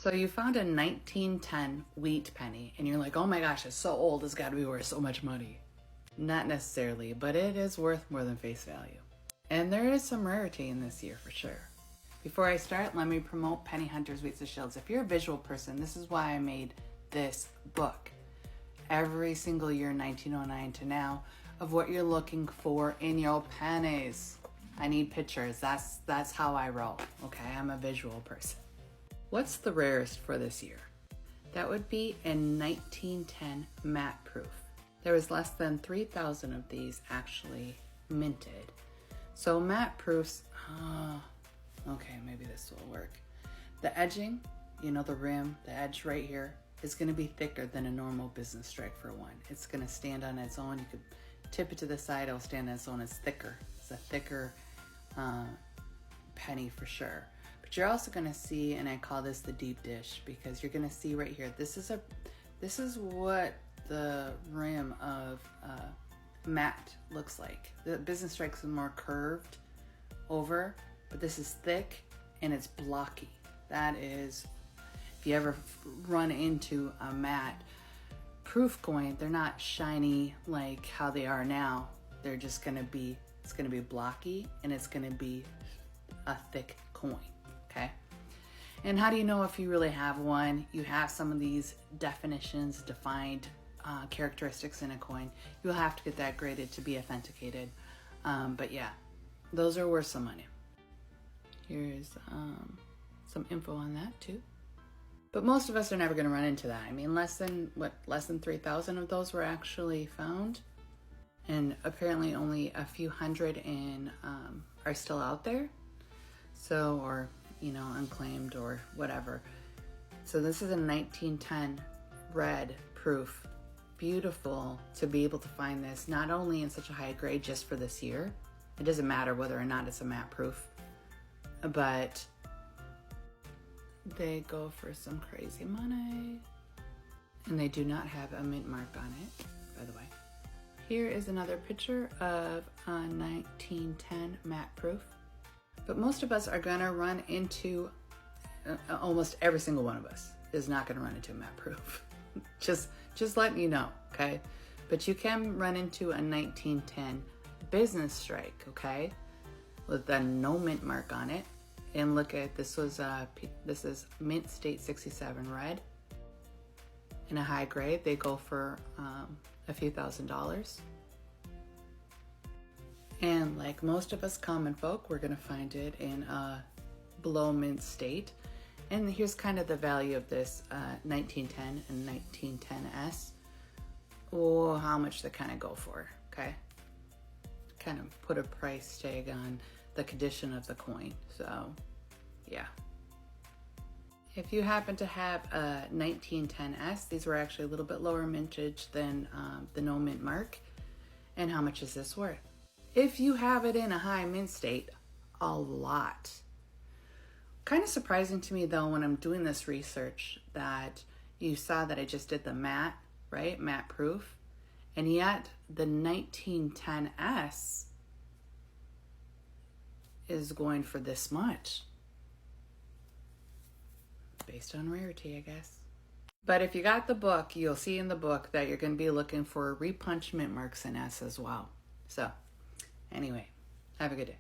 So you found a 1910 wheat penny and you're like, oh my gosh, it's so old, it's gotta be worth so much money. Not necessarily, but it is worth more than face value. And there is some rarity in this year for sure. Before I start, let me promote Penny Hunters Wheats and Shields. If you're a visual person, this is why I made this book. Every single year, 1909 to now, of what you're looking for in your pennies. I need pictures, that's how I roll, okay? I'm a visual person. What's the rarest for this year? That would be a 1910 matte proof. There was less than 3,000 of these actually minted. So matte proofs, okay, maybe this will work. The edging, you know, the rim, the edge right here, is gonna be thicker than a normal business strike for one. It's gonna stand on its own. You could tip it to the side, it'll stand on its own. It's thicker. It's a thicker penny for sure. But you're also gonna see, and I call this the deep dish, because you're gonna see right here, this is what the rim of matte looks like. The business strikes are more curved over, but this is thick and it's blocky. That is, if you ever run into a matte proof coin, they're not shiny like how they are now. They're just gonna be, it's gonna be blocky and it's gonna be a thick coin, okay? And how do you know if you really have one? You have some of these definitions, defined characteristics in a coin. You'll have to get that graded to be authenticated. But yeah, those are worth some money. Here's some info on that too. But most of us are never gonna run into that. I mean, less than 3,000 of those were actually found. And apparently only a few hundred are still out there. So, or, you know, unclaimed or whatever. So this is a 1910 red proof. Beautiful to be able to find this, not only in such a high grade just for this year. It doesn't matter whether or not it's a matte proof, but they go for some crazy money. And they do not have a mint mark on it, by the way. Here is another picture of a 1910 matte proof. But most of us are gonna run into, almost every single one of us is not gonna run into a matte proof. Just letting you know, okay? But you can run into a 1910 business strike, okay? With a no mint mark on it. And look at, this is Mint State 67 red. In a high grade, they go for a few $1,000s. And like most of us common folk, we're gonna find it in a below mint state. And here's kind of the value of this 1910 and 1910S. Oh, how much they kind of go for, okay? Kind of put a price tag on the condition of the coin, so yeah. If you happen to have a 1910S, these were actually a little bit lower mintage than the no mint mark. And how much is this worth? If you have it in a high mint state, a lot. Kind of surprising to me though, when I'm doing this research, that you saw that I just did the matte, right? Matte proof. And yet the 1910S is going for this much. Based on rarity, I guess. But if you got the book, you'll see in the book that you're going to be looking for repunch mint marks in S as well. So anyway, have a good day.